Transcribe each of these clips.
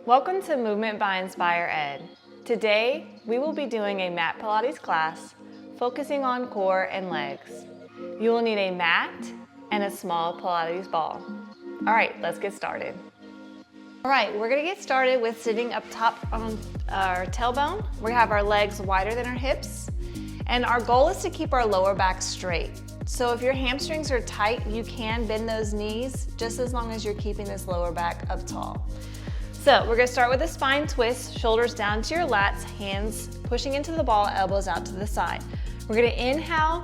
Welcome to Movement by Inspire Ed. Today, we will be doing a mat Pilates class focusing on core and legs. You will need a mat and a small Pilates ball. All right, let's get started. All right, we're gonna get started with sitting up top on our tailbone. We have our legs wider than our hips, and our goal is to keep our lower back straight. So if your hamstrings are tight, you can bend those knees just as long as you're keeping this lower back up tall. So we're gonna start with a spine twist, shoulders down to your lats, hands pushing into the ball, elbows out to the side. We're gonna inhale,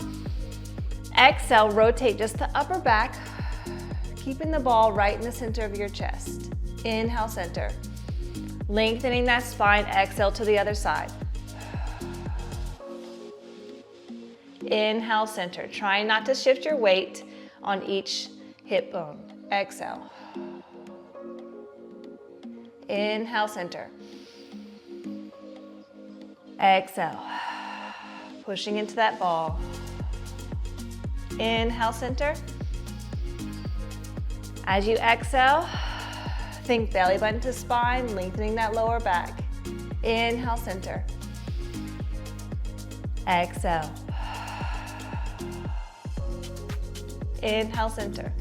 exhale, rotate just the upper back, keeping the ball right in the center of your chest. Inhale, center. Lengthening that spine, exhale to the other side. Inhale, center. Trying not to shift your weight on each hip bone. Exhale. Inhale, center. Exhale. Pushing into that ball. Inhale, center. As you exhale, think belly button to spine, lengthening that lower back. Inhale, center. Exhale. Inhale, center.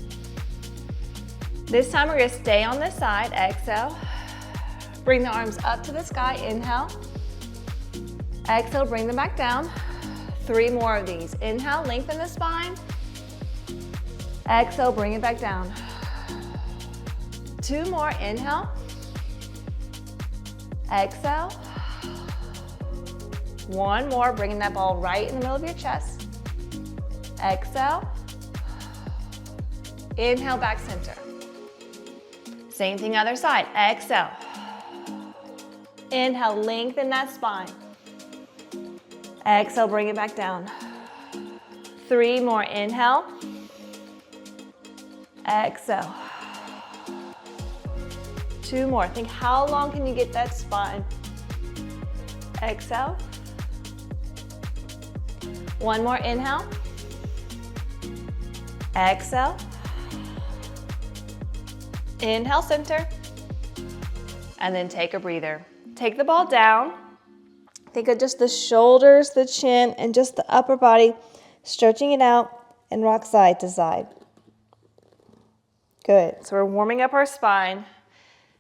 This time we're gonna stay on this side. Exhale. Bring the arms up to the sky. Inhale. Exhale, bring them back down. 3 more of these. Inhale, lengthen the spine. Exhale, bring it back down. 2 more. Inhale. Exhale. 1 more, bringing that ball right in the middle of your chest. Exhale. Inhale, back center. Same thing other side. Exhale. Inhale, lengthen that spine. Exhale, bring it back down. 3 more. Inhale. Exhale. 2 more. Think how long can you get that spine? Exhale. 1 more. Inhale. Exhale. Inhale, center. And then take a breather. Take the ball down. Think of just the shoulders, the chin, and just the upper body, stretching it out and rock side to side. Good. So we're warming up our spine.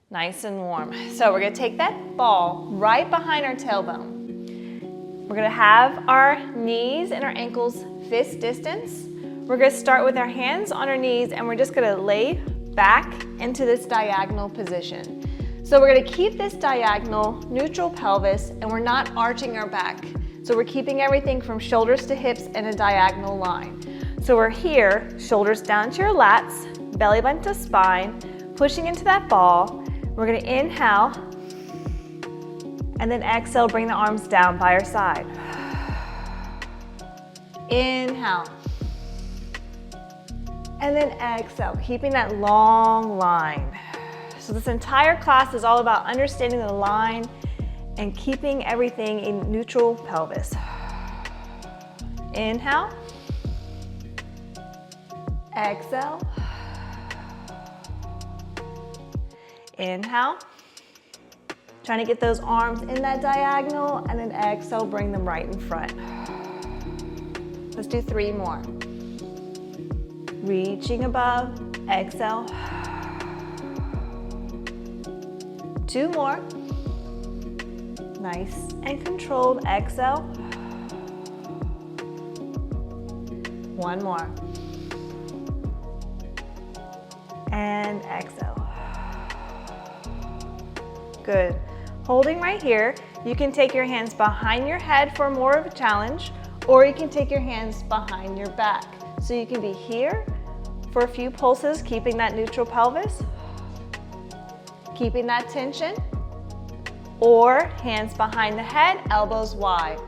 Nice and warm. So we're gonna take that ball right behind our tailbone. We're gonna have our knees and our ankles fist distance. We're gonna start with our hands on our knees and we're just gonna lay back into this diagonal position. So we're gonna keep this diagonal, neutral pelvis, and we're not arching our back. So we're keeping everything from shoulders to hips in a diagonal line. So we're here, shoulders down to your lats, belly button to spine, pushing into that ball. We're gonna inhale, and then exhale, bring the arms down by our side. Inhale. And then exhale, keeping that long line. So this entire class is all about understanding the line and keeping everything in neutral pelvis. Inhale. Exhale. Inhale. Trying to get those arms in that diagonal, and then exhale, bring them right in front. Let's do 3 more. Reaching above, exhale. 2 more. Nice and controlled, exhale. 1 more. And exhale. Good. Holding right here, you can take your hands behind your head for more of a challenge, or you can take your hands behind your back. So you can be here for a few pulses, keeping that neutral pelvis, keeping that tension, or hands behind the head, elbows wide.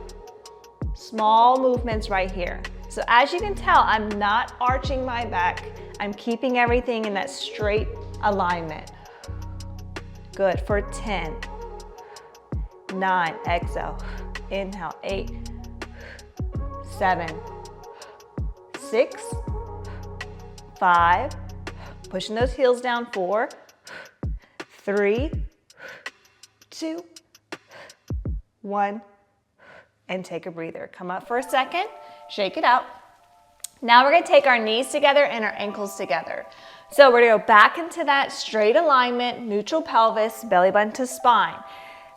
Small movements right here. So as you can tell, I'm not arching my back. I'm keeping everything in that straight alignment. Good, for 10, 9, exhale, inhale, 8, 7, 6, 5, pushing those heels down, 4, 3, 2, 1, and take a breather. Come up for a second, shake it out. Now we're gonna take our knees together and our ankles together. So we're gonna go back into that straight alignment, neutral pelvis, belly button to spine.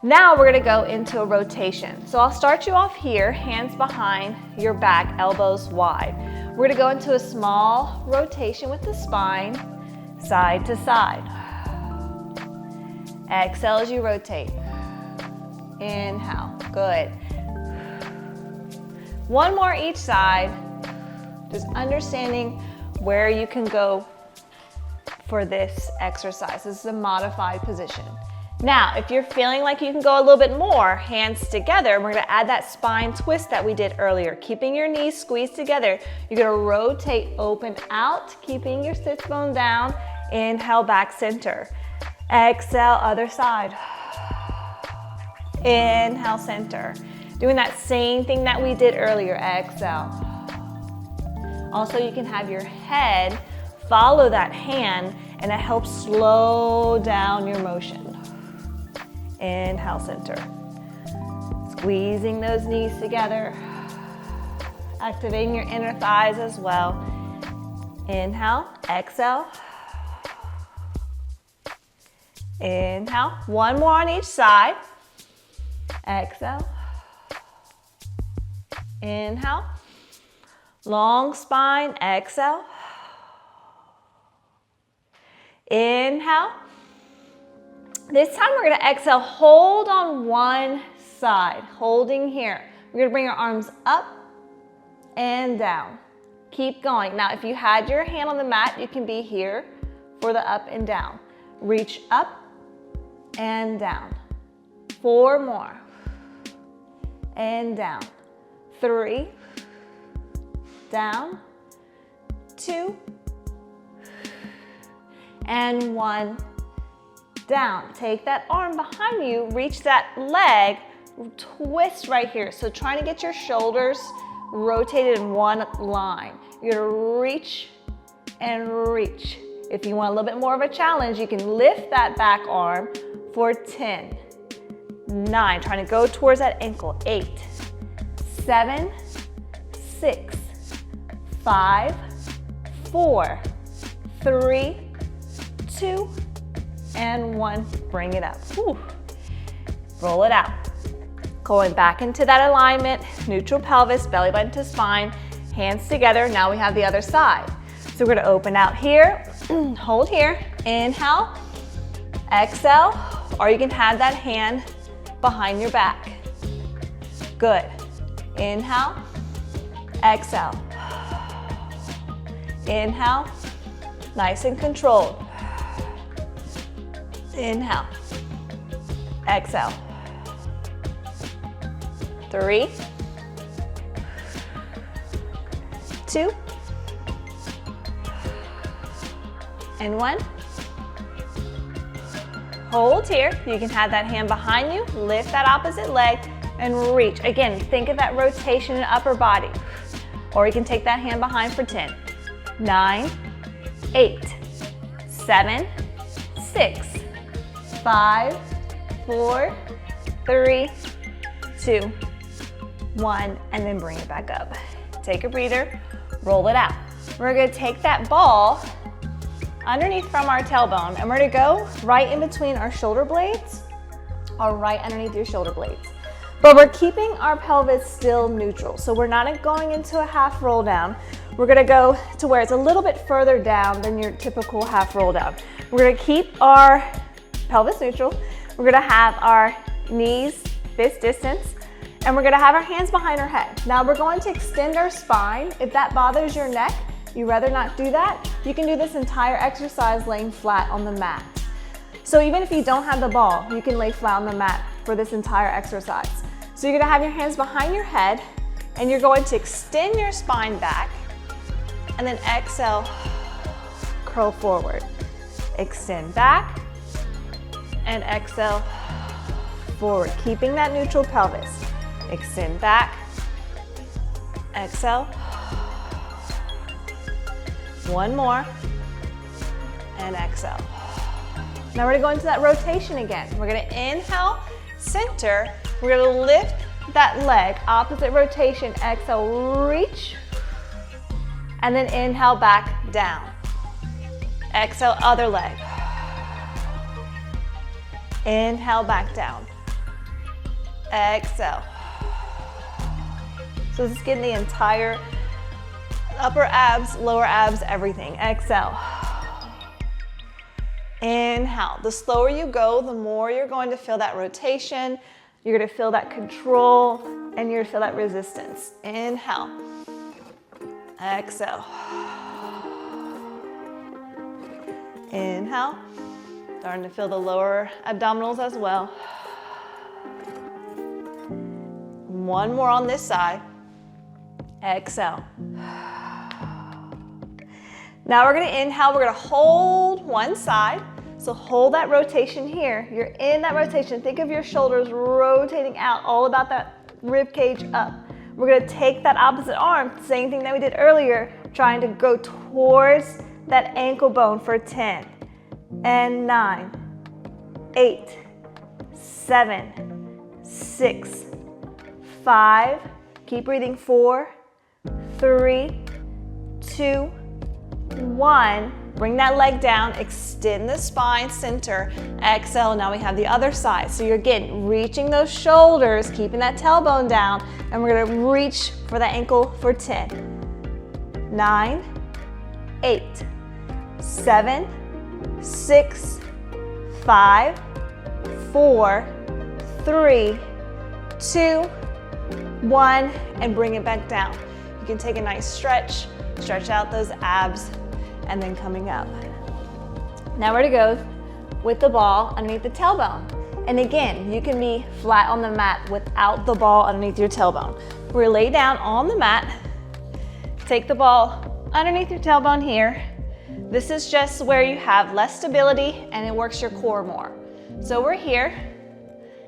Now we're gonna go into a rotation. So I'll start you off here, hands behind your back, elbows wide. We're gonna go into a small rotation with the spine, side to side. Exhale as you rotate. Inhale, good. One more each side. Just understanding where you can go for this exercise. This is a modified position. Now, if you're feeling like you can go a little bit more, hands together, we're gonna add that spine twist that we did earlier. Keeping your knees squeezed together, you're gonna rotate, open out, keeping your sits bone down. Inhale, back center. Exhale, other side. Inhale, center. Doing that same thing that we did earlier, exhale. Also, you can have your head follow that hand, and it helps slow down your motion. Inhale, center. Squeezing those knees together. Activating your inner thighs as well. Inhale, exhale. Inhale, one more on each side. Exhale. Inhale. Long spine, exhale. Inhale. This time we're gonna exhale, hold on one side, holding here. We're gonna bring our arms up and down. Keep going. Now, if you had your hand on the mat, you can be here for the up and down. Reach up and down. 4 more. And down. 3. Down. 2. And 1. Down. Take that arm behind you, reach that leg, twist right here. So trying to get your shoulders rotated in one line. You're gonna reach and reach. If you want a little bit more of a challenge, you can lift that back arm for 10, 9, trying to go towards that ankle, 8, 7, 6, 5, 4, 3, 2, and 1. Bring it up. Whew. Roll it out. Going back into that alignment, neutral pelvis, belly button to spine, hands together. Now we have the other side. So we're gonna open out here, hold here, inhale, exhale, or you can have that hand behind your back. Good. Inhale, exhale. Inhale, nice and controlled. Inhale, exhale. 3, 2, and 1. Hold here. You can have that hand behind you, lift that opposite leg, and reach. Again, think of that rotation in upper body. Or you can take that hand behind for 10, 9, 8, 7, 6, 5, 4, 3, 2, 1, and then bring it back up. Take a breather, roll it out. We're gonna take that ball underneath from our tailbone, and we're gonna go right in between our shoulder blades, or right underneath your shoulder blades. But we're keeping our pelvis still neutral, so we're not going into a half roll down. We're gonna go to where it's a little bit further down than your typical half roll down. We're gonna keep our pelvis neutral. We're gonna have our knees fist distance, and we're gonna have our hands behind our head. Now we're going to extend our spine. If that bothers your neck, you'd rather not do that, you can do this entire exercise laying flat on the mat. So even if you don't have the ball, you can lay flat on the mat for this entire exercise. So you're gonna have your hands behind your head, and you're going to extend your spine back, and then exhale, curl forward. Extend back, and exhale, forward, keeping that neutral pelvis. Extend back, exhale. One more, and exhale. Now we're gonna go into that rotation again. We're gonna inhale, center. We're gonna lift that leg, opposite rotation. Exhale, reach. And then inhale, back down. Exhale, other leg. Inhale, back down. Exhale. So this is getting the entire upper abs, lower abs, everything. Exhale. Inhale. The slower you go, the more you're going to feel that rotation. You're going to feel that control, and you're going to feel that resistance. Inhale. Exhale. Inhale. Starting to feel the lower abdominals as well. One more on this side. Exhale. Now we're going to inhale. We're going to hold one side. So hold that rotation here. You're in that rotation. Think of your shoulders rotating out, all about that rib cage up. We're going to take that opposite arm, same thing that we did earlier, trying to go towards that ankle bone for 10 and 9, 8, 7, 6, 5. Keep breathing. 4, 3, 2, 1. Bring that leg down, extend the spine, center, exhale. Now we have the other side. So you're again reaching those shoulders, keeping that tailbone down, and we're gonna reach for the ankle for 10, 9, 8, 7, 6, 5, 4, 3, 2, 1, and bring it back down. You can take a nice stretch out those abs, and then coming up. Now we're gonna go with the ball underneath the tailbone. And again, you can be flat on the mat without the ball underneath your tailbone. We're gonna lay down on the mat, take the ball underneath your tailbone here. This is just where you have less stability and it works your core more. So we're here.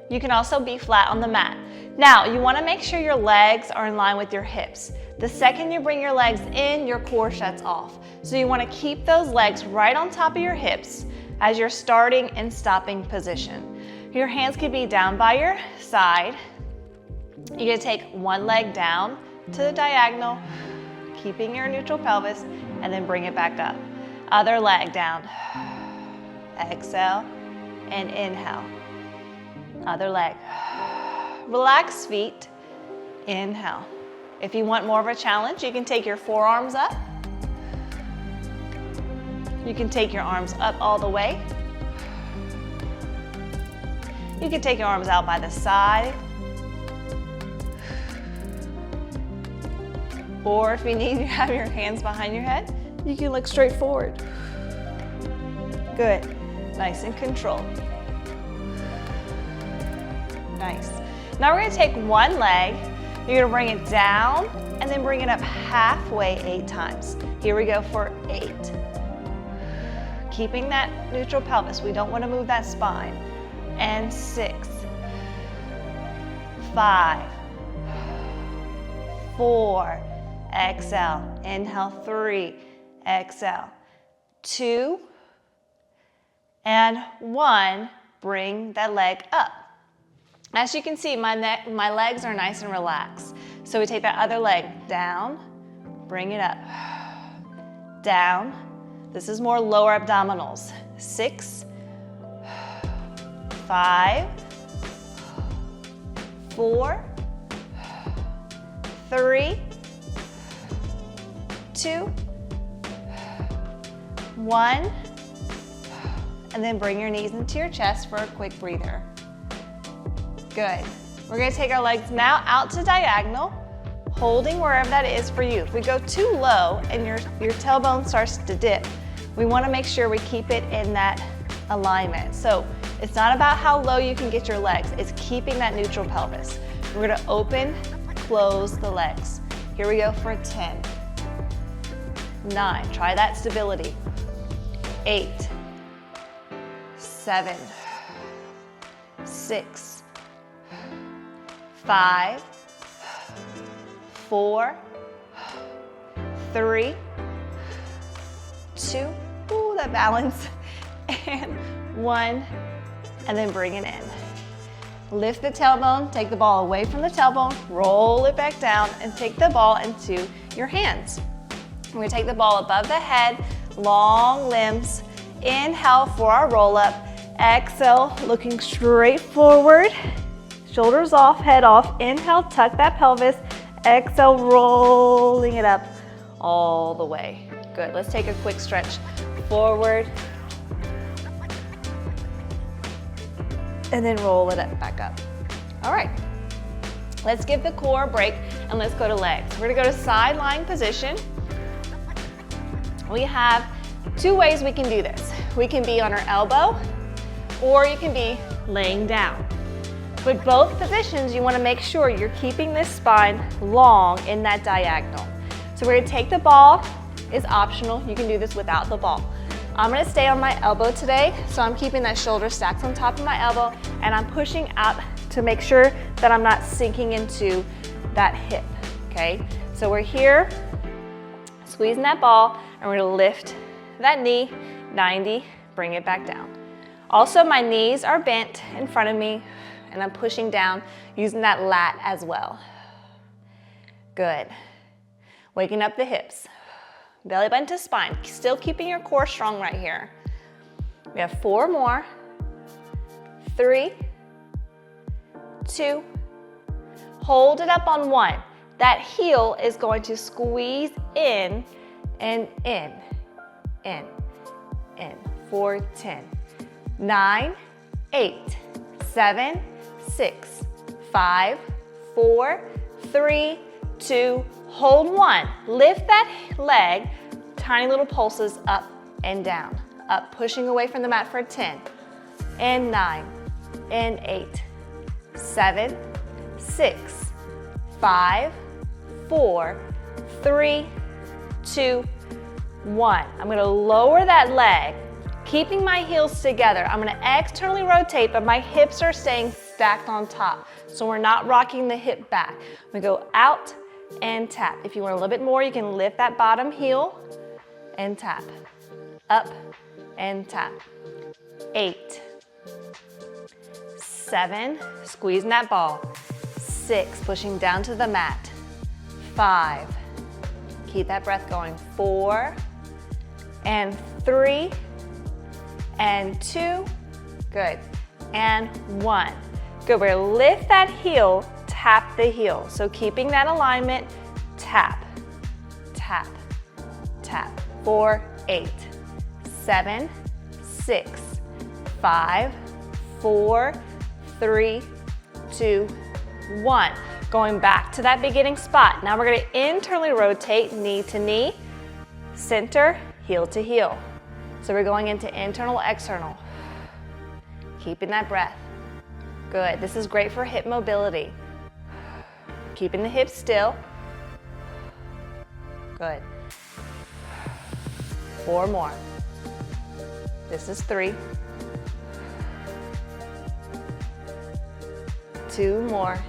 You can also be flat on the mat. Now, you wanna make sure your legs are in line with your hips. The second you bring your legs in, your core shuts off. So you wanna keep those legs right on top of your hips as you're starting and stopping position. Your hands could be down by your side. You're gonna take one leg down to the diagonal, keeping your neutral pelvis, and then bring it back up. Other leg down. Exhale and inhale. Other leg. Relax feet. Inhale. If you want more of a challenge, you can take your forearms up. You can take your arms up all the way. You can take your arms out by the side. Or if you need to have your hands behind your head, you can look straight forward. Good. Nice and controlled. Nice. Now we're going to take one leg. You're going to bring it down and then bring it up halfway 8 times. Here we go for 8. Keeping that neutral pelvis. We don't want to move that spine. And 6, 5, 4, exhale, inhale, 3, exhale, 2, and 1, bring that leg up. As you can see, my legs are nice and relaxed. So we take that other leg down, bring it up, down. This is more lower abdominals. 6, 5, 4, 3, 2, 1, and then bring your knees into your chest for a quick breather. Good. We're going to take our legs now out to diagonal, holding wherever that is for you. If we go too low and your tailbone starts to dip, we want to make sure we keep it in that alignment. So it's not about how low you can get your legs, it's keeping that neutral pelvis. We're going to open, close the legs. Here we go for 10, 9, try that stability, 8, 7, 6, 5, 4, 3, 2, ooh, that balance, and 1, and then bring it in. Lift the tailbone, take the ball away from the tailbone, roll it back down, and take the ball into your hands. We're gonna take the ball above the head, long limbs. Inhale for our roll up. Exhale, looking straight forward. Shoulders off, head off. Inhale, tuck that pelvis. Exhale, rolling it up all the way. Good, let's take a quick stretch forward. And then roll it up, back up. All right, let's give the core a break and let's go to legs. We're gonna go to side lying position. We have 2 ways we can do this. We can be on our elbow or you can be laying down. With both positions, you wanna make sure you're keeping this spine long in that diagonal. So we're gonna take the ball, it's optional, you can do this without the ball. I'm gonna stay on my elbow today, so I'm keeping that shoulder stacked on top of my elbow and I'm pushing out to make sure that I'm not sinking into that hip, okay? So we're here, squeezing that ball, and we're gonna lift that knee, 90, bring it back down. Also, my knees are bent in front of me, and I'm pushing down using that lat as well. Good. Waking up the hips. Belly button to spine. Still keeping your core strong right here. We have 4 more. 3, 2. Hold it up on 1. That heel is going to squeeze in and in, in, in. 4, 10. 9, 8, 7, 6, 5, 4, 3, 2, hold 1. Lift that leg, tiny little pulses up and down. Up, pushing away from the mat for 10, and 9, and 8, 7, 6, 5, 4, 3, 2, 1. I'm gonna lower that leg, keeping my heels together. I'm gonna externally rotate, but my hips are staying stacked on top. So we're not rocking the hip back. We go out and tap. If you want a little bit more, you can lift that bottom heel and tap. Up and tap. 8, 7, squeezing that ball. 6, pushing down to the mat. 5, keep that breath going. 4, and 3, and 2, good, and 1. Good, we're gonna lift that heel, tap the heel. So keeping that alignment, tap, tap, tap. 4, 8, 7, 6, 5, 4, 3, 2, 1. Going back to that beginning spot. Now we're gonna internally rotate knee to knee, center, heel to heel. So we're going into internal, external. Keeping that breath. Good, this is great for hip mobility. Keeping the hips still. Good. 4 more. This is 3. 2 more.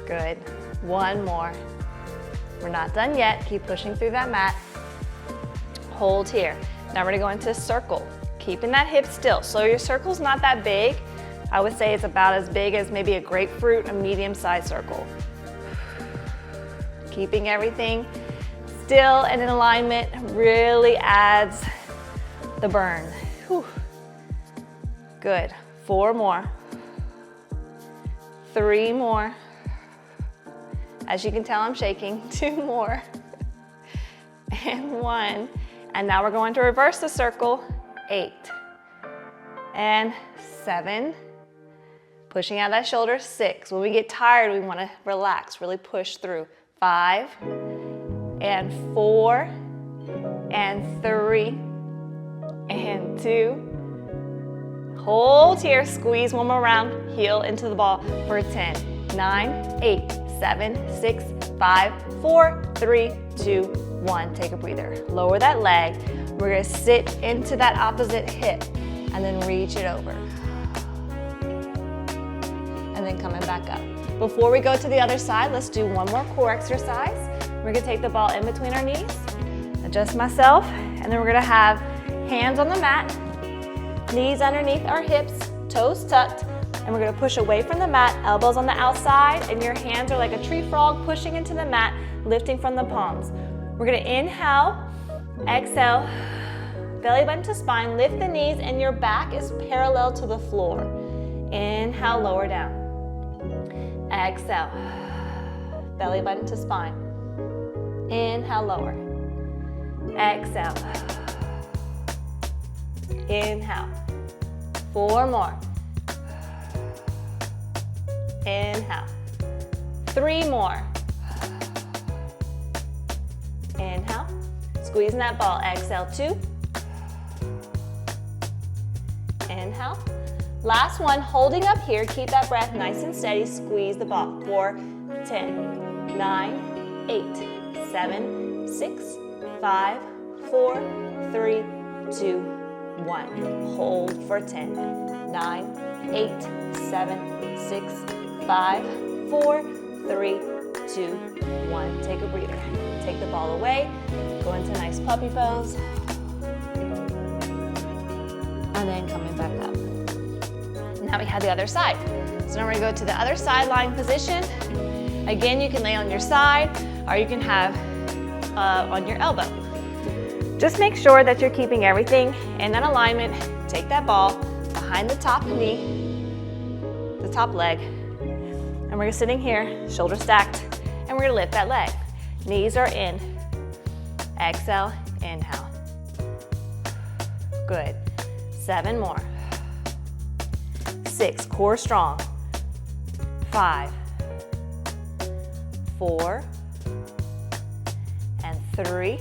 Good. 1 more. We're not done yet. Keep pushing through that mat. Hold here. Now we're gonna go into a circle. Keeping that hip still. So your circle's not that big. I would say it's about as big as maybe a grapefruit, a medium-sized circle. Keeping everything still and in alignment really adds the burn. Whew. Good. 4 more. 3 more. As you can tell, I'm shaking. 2 more. And 1. And now we're going to reverse the circle. 8. And 7. Pushing out that shoulder. 6. When we get tired, we want to relax, really push through. 5. And 4. And 3. And 2. Hold here. Squeeze one more round. Heel into the ball for 10. 9, 8, 7, 6, 5, 4, 3, 2, 1. Take a breather. Lower that leg. We're gonna sit into that opposite hip and then reach it over. And then coming back up. Before we go to the other side, let's do one more core exercise. We're gonna take the ball in between our knees, adjust myself, and then we're gonna have Hands on the mat, knees underneath our hips, toes tucked, and we're gonna push away from the mat, elbows on the outside, and your hands are like a tree frog pushing into the mat, lifting from the palms. We're gonna inhale, exhale, belly button to spine, lift the knees, and your back is parallel to the floor. Inhale, lower down. Exhale, belly button to spine. Inhale, lower. Exhale. Inhale. 4 more. Inhale. 3 more. Inhale. Squeezing that ball. Exhale, 2. Inhale. Last one, holding up here. Keep that breath nice and steady. Squeeze the ball. 4, 10, 9, 8, 7, 6, 5, 4, 3, 2, 1. Hold for 10, 9, 8, 7, 6, 5, 4, 3, 2, 1. Take a breather. Take the ball away. Go into a nice puppy pose. And then coming back up. Now we have the other side. So now we're gonna go to the other side lying position. Again, you can lay on your side or you can have on your elbow. Just make sure that you're keeping everything in that alignment. Take that ball behind the top knee, the top leg, and we're sitting here, shoulders stacked, and we're gonna lift that leg. Knees are in. Exhale, inhale. Good. 7 more. 6, core strong. 5, 4, and 3,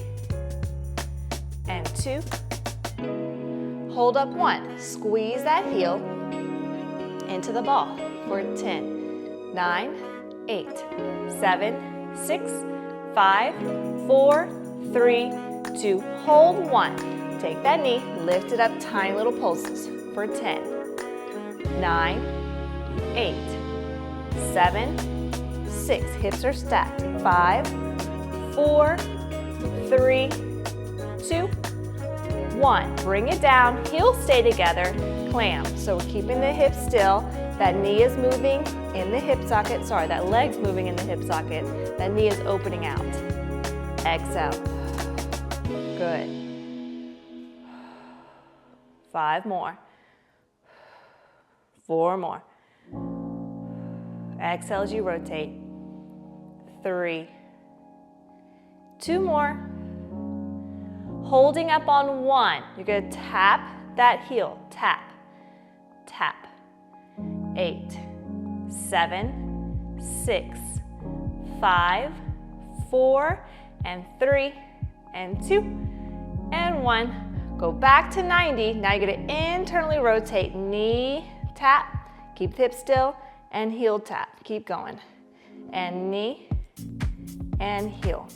and 2. Hold up 1. Squeeze that heel into the ball for 10, 9, 8, 7, 6, 5, 4, 3, 2. Hold 1. Take that knee, lift it up, tiny little pulses for 10, 9, 8, 7, 6. Hips are stacked. 5, 4, 3, 2, 1. Bring it down. Heels stay together. Clam. So we're keeping the hips still. That knee is moving in the hip socket. Sorry, that leg's moving in the hip socket. That knee is opening out. Exhale. Good. 5 more. 4 more. Exhale as you rotate. 3. 2 more. Holding up on 1. You're going to tap that heel. Tap. Tap. 8, 7, 6, 5, 4, and 3, and 2, and 1. Go back to 90. Now you're going to internally rotate. Knee, tap. Keep the hips still. And heel tap. Keep going. And knee, and heel.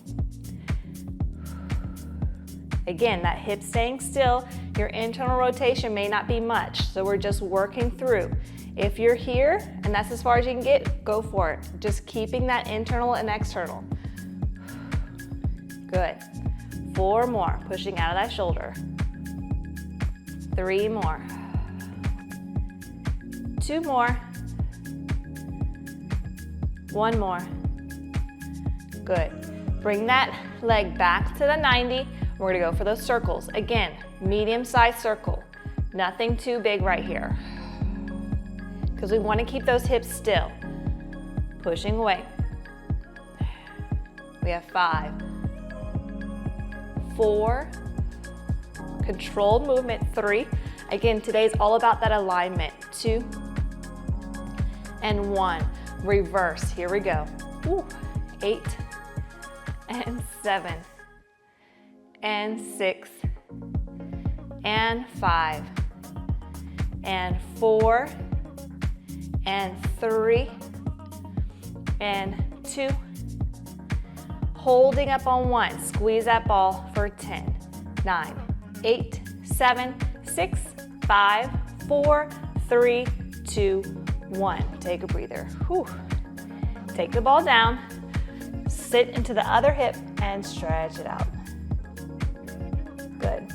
Again, that hip staying still. Your internal rotation may not be much, so we're just working through. If you're here, and that's as far as you can get, go for it. Just keeping that internal and external. Good. 4 more, pushing out of that shoulder. 3 more. 2 more. 1 more. Good. Bring that leg back to the 90. We're gonna go for those circles. Again, medium-sized circle. Nothing too big right here. Because we want to keep those hips still. Pushing away. We have 5, 4, controlled movement, 3. Again, today's all about that alignment. 2, and 1. Reverse, here we go. 8, and 7, and 6, and 5, and 4, and 3, and 2. Holding up on 1. Squeeze that ball for 10, 9, 8, 7, 6, 5, 4, 3, 2, 1. Take a breather. Whew. Take the ball down, sit into the other hip, and stretch it out. Good.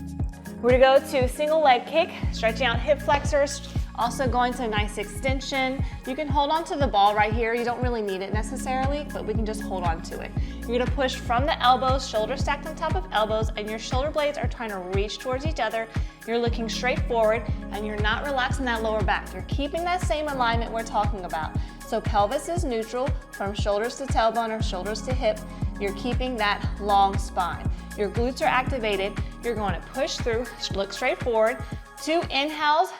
We're gonna go to single leg kick, stretching out hip flexors, also going to a nice extension. You can hold on to the ball right here. You don't really need it necessarily, but we can just hold on to it. You're gonna push from the elbows, shoulders stacked on top of elbows, and your shoulder blades are trying to reach towards each other. You're looking straight forward, and you're not relaxing that lower back. You're keeping that same alignment we're talking about. So pelvis is neutral from shoulders to tailbone or shoulders to hip. You're keeping that long spine. Your glutes are activated. You're going to push through, look straight forward. 2 inhales,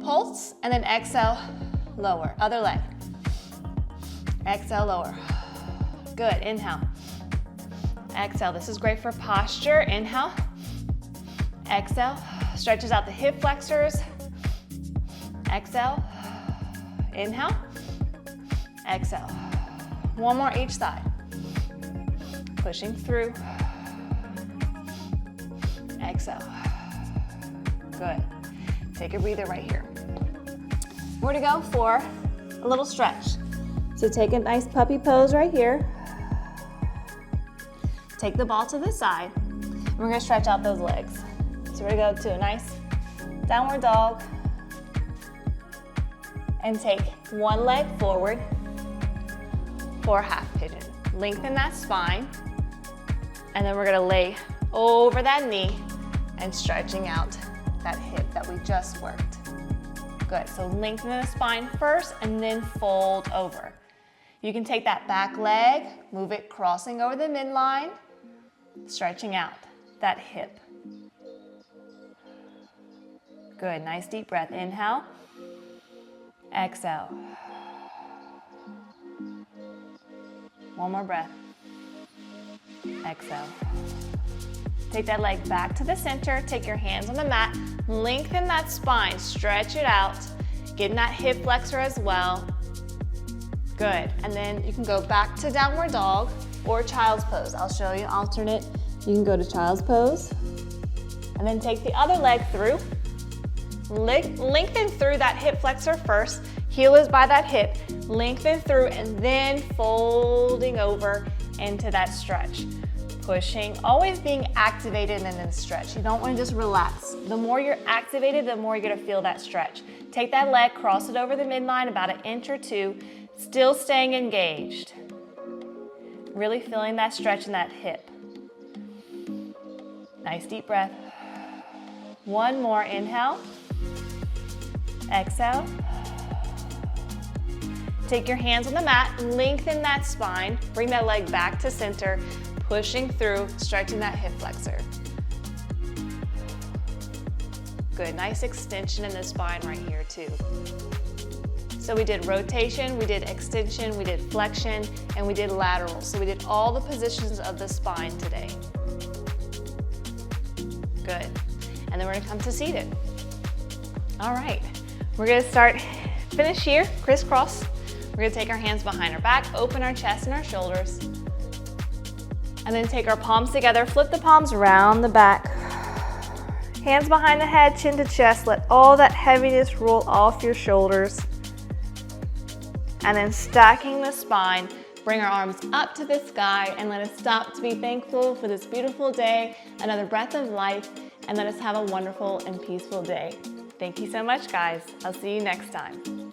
pulse, and then exhale, lower. Other leg. Exhale, lower. Good, inhale. Exhale, this is great for posture. Inhale, exhale, stretches out the hip flexors. Exhale, inhale, exhale. One more each side. Pushing through. Exhale. Good. Take a breather right here. We're gonna go for a little stretch. So take a nice puppy pose right here. Take the ball to the side. We're gonna stretch out those legs. So we're gonna go to a nice downward dog and take one leg forward for half pigeon. Lengthen that spine, and then we're gonna lay over that knee and stretching out that hip that we just worked. Good, so lengthen the spine first and then fold over. You can take that back leg, move it crossing over the midline, stretching out that hip. Good, nice deep breath. Inhale, exhale. One more breath. Exhale. Take that leg back to the center. Take your hands on the mat. Lengthen that spine. Stretch it out. Getting that hip flexor as well. Good. And then you can go back to downward dog or child's pose. I'll show you alternate. You can go to child's pose. And then take the other leg through. Lengthen through that hip flexor first. Heel is by that hip. Lengthen through and then folding over into that stretch. Pushing, always being activated and then stretch. You don't want to just relax. The more you're activated, the more you're going to feel that stretch. Take that leg, cross it over the midline about 1 inch or 2, still staying engaged. Really feeling that stretch in that hip. Nice deep breath. One more, inhale. Exhale. Take your hands on the mat, lengthen that spine, bring that leg back to center, pushing through, stretching that hip flexor. Good, nice extension in the spine right here too. So we did rotation, we did extension, we did flexion, and we did lateral. So we did all the positions of the spine today. Good, and then we're gonna come to seated. All right, we're gonna finish here, crisscross. We're gonna take our hands behind our back, open our chest and our shoulders, and then take our palms together, flip the palms around the back. Hands behind the head, chin to chest, let all that heaviness roll off your shoulders. And then stacking the spine, bring our arms up to the sky and let us stop to be thankful for this beautiful day, another breath of life, and let us have a wonderful and peaceful day. Thank you so much, guys. I'll see you next time.